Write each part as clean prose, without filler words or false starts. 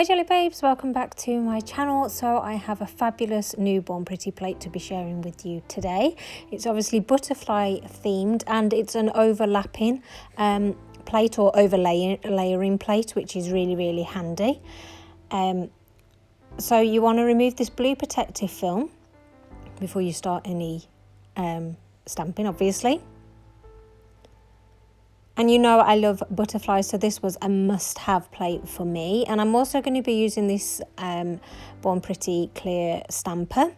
Hey Jelly Babes, welcome back to my channel. So I have a fabulous newborn pretty plate to be sharing with you today. It's obviously butterfly themed and it's an overlapping plate or layering plate, which is really handy. So you want to remove this blue protective film before you start any stamping, obviously. And you know I love butterflies, so this was a must-have plate for me. And I'm also going to be using this Born Pretty clear stamper.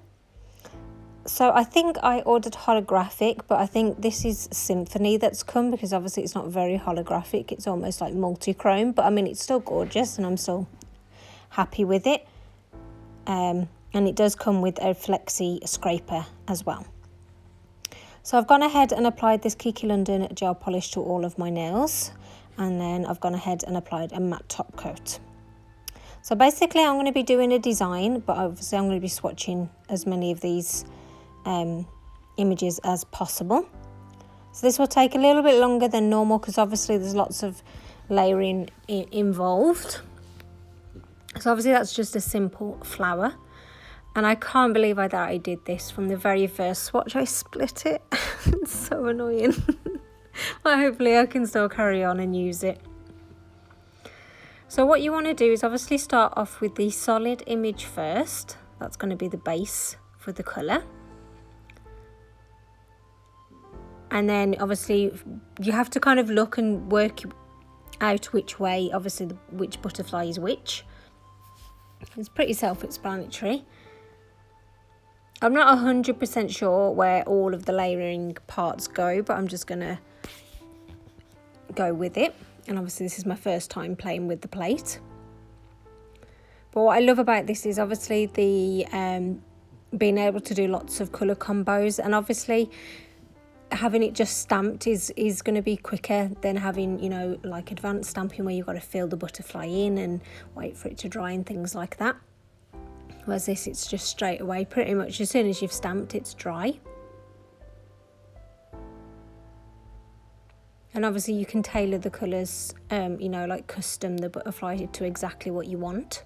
So I think I ordered holographic, but I think this is Symphony that's come, because obviously it's not very holographic. It's almost like multi-chrome, but I mean, it's still gorgeous and I'm still happy with it. And it does come with a flexi scraper as well. So I've gone ahead and applied this Kiki London gel polish to all of my nails, and then I've gone ahead and applied a matte top coat. So basically I'm going to be doing a design, but obviously I'm going to be swatching as many of these images as possible. So this will take a little bit longer than normal because obviously there's lots of layering involved. So obviously that's just a simple flower. And I can't believe that I did this from the very first swatch. I split it. It's so annoying. But hopefully I can still carry on and use it. So what you want to do is obviously start off with the solid image first. That's going to be the base for the colour. And then obviously you have to kind of look and work out which way, obviously which butterfly is which. It's pretty self-explanatory. I'm not 100% sure where all of the layering parts go, but I'm just going to go with it. And obviously this is my first time playing with the plate. But what I love about this is obviously the being able to do lots of colour combos, and obviously having it just stamped is going to be quicker than having, you know, like advanced stamping where you've got to fill the butterfly in and wait for it to dry and things like that. Whereas this, it's just straight away, pretty much as soon as you've stamped, it's dry. And obviously you can tailor the colours, you know, like custom the butterfly to exactly what you want.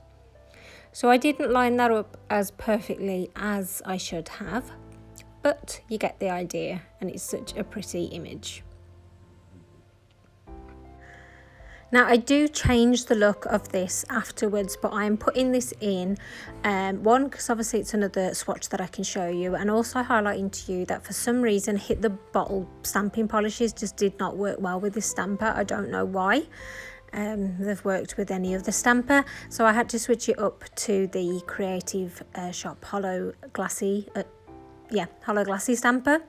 So I didn't line that up as perfectly as I should have, but you get the idea, and it's such a pretty image. Now I do change the look of this afterwards, but I'm putting this in, one, because obviously it's another swatch that I can show you, and also highlighting to you that for some reason Hit the Bottle stamping polishes just did not work well with this stamper. I don't know why. They've worked with any of the stamper, so I had to switch it up to the Creative Shop Holo Glassy, Holo Glassy stamper.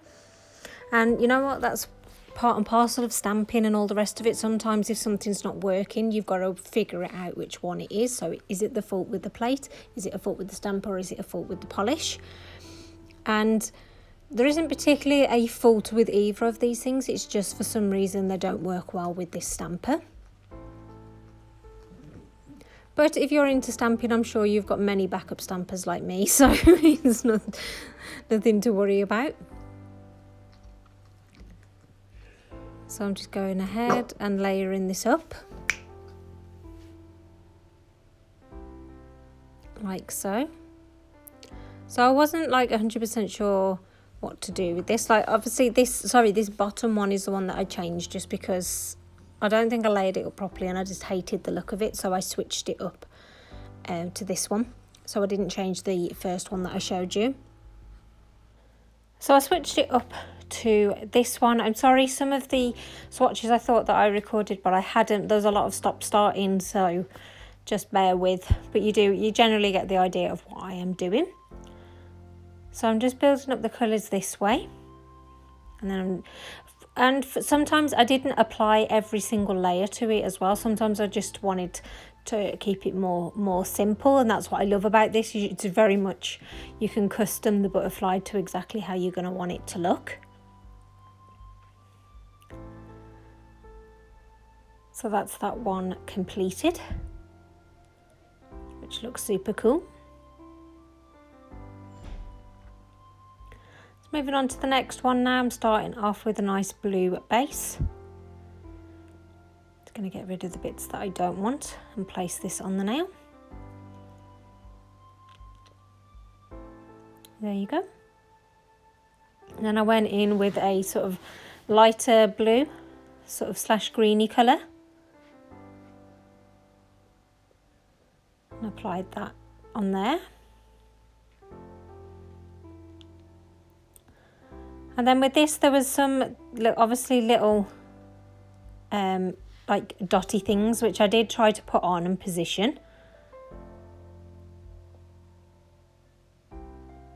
And you know what, that's part and parcel of stamping and all the rest of it. Sometimes if something's not working, you've got to figure it out which one it is. So is it the fault with the plate, is it a fault with the stamper, or is it a fault with the polish? And there isn't particularly a fault with either of these things, it's just for some reason they don't work well with this stamper. But if you're into stamping, I'm sure you've got many backup stampers like me, so it's nothing to worry about. So I'm just going ahead and layering this up, like so. So I wasn't like 100% sure what to do with this. Like obviously this bottom one is the one that I changed just because I don't think I laid it up properly and I just hated the look of it. So I switched it up to this one. So I didn't change the first one that I showed you. So I switched it up to this one. I'm sorry, some of the swatches I thought that I recorded, but I hadn't. There's a lot of stop starting, so just bear with. But you generally get the idea of what I am doing. So I'm just building up the colours this way, and then sometimes I didn't apply every single layer to it as well. Sometimes I just wanted to keep it more simple, and that's what I love about this. It's very much, you can custom the butterfly to exactly how you're going to want it to look. So that's that one completed, which looks super cool. So moving on to the next one now, I'm starting off with a nice blue base. Just going to get rid of the bits that I don't want and place this on the nail. There you go. And then I went in with a sort of lighter blue, sort of slash greeny colour. And applied that on there. And then with this, there was some obviously little like dotty things, which I did try to put on and position.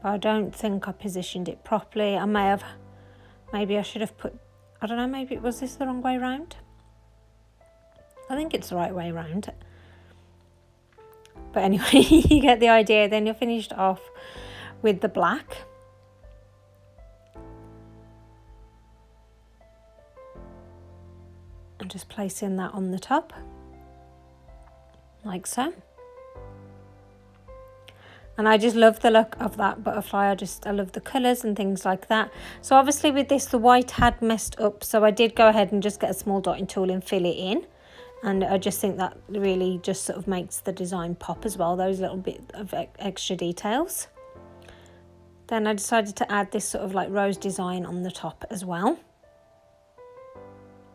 But I don't think I positioned it properly. I may have, maybe I should have put, I don't know, maybe was this the wrong way around? I think it's the right way around. But anyway, you get the idea. Then you're finished off with the black. And just placing that on the top, like so. And I just love the look of that butterfly. I love the colours and things like that. So obviously with this, the white had messed up. So I did go ahead and just get a small dotting tool and fill it in. And I just think that really just sort of makes the design pop as well, those little bit of extra details. Then I decided to add this sort of like rose design on the top as well.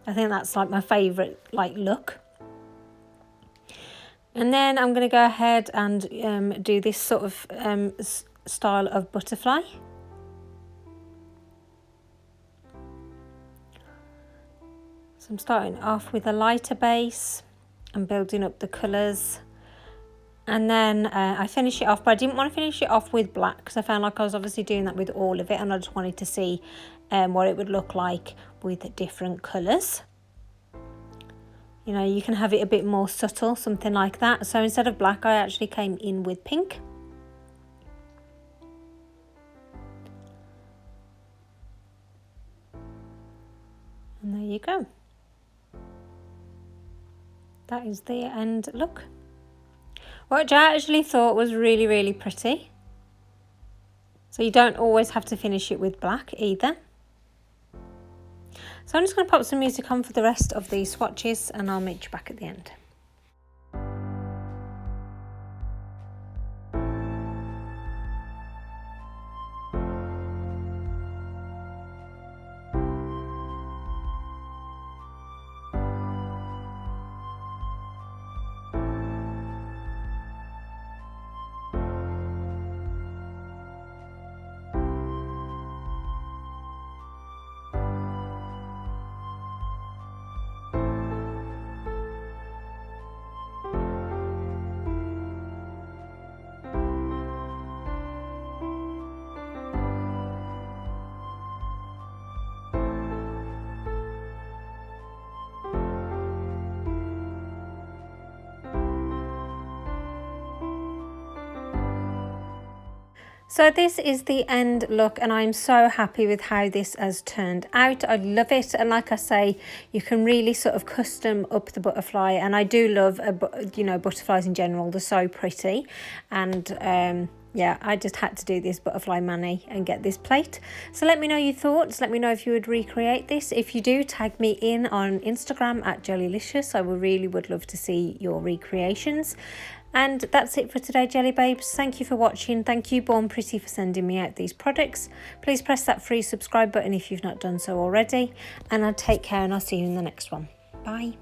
I think that's like my favourite like look. And then I'm going to go ahead and do this sort of style of butterfly. So I'm starting off with a lighter base and building up the colours. And then I finish it off, but I didn't want to finish it off with black because I found like I was obviously doing that with all of it, and I just wanted to see what it would look like with different colours. You know, you can have it a bit more subtle, something like that. So instead of black, I actually came in with pink. And there you go. That is the end look, which I actually thought was really, really pretty. So you don't always have to finish it with black either. So I'm just going to pop some music on for the rest of these swatches, and I'll meet you back at the end. So this is the end look, and I'm so happy with how this has turned out. I love it, and like I say, you can really sort of custom up the butterfly, and I do love you know, butterflies in general. They're so pretty, and yeah, I just had to do this butterfly mani and get this plate. So let me know your thoughts. Let me know if you would recreate this. If you do, tag me in on Instagram at Gelulicious. I really would love to see your recreations. And that's it for today, Jelly Babes. Thank you for watching. Thank you, Born Pretty, for sending me out these products. Please press that free subscribe button if you've not done so already. And I'll take care, and I'll see you in the next one. Bye.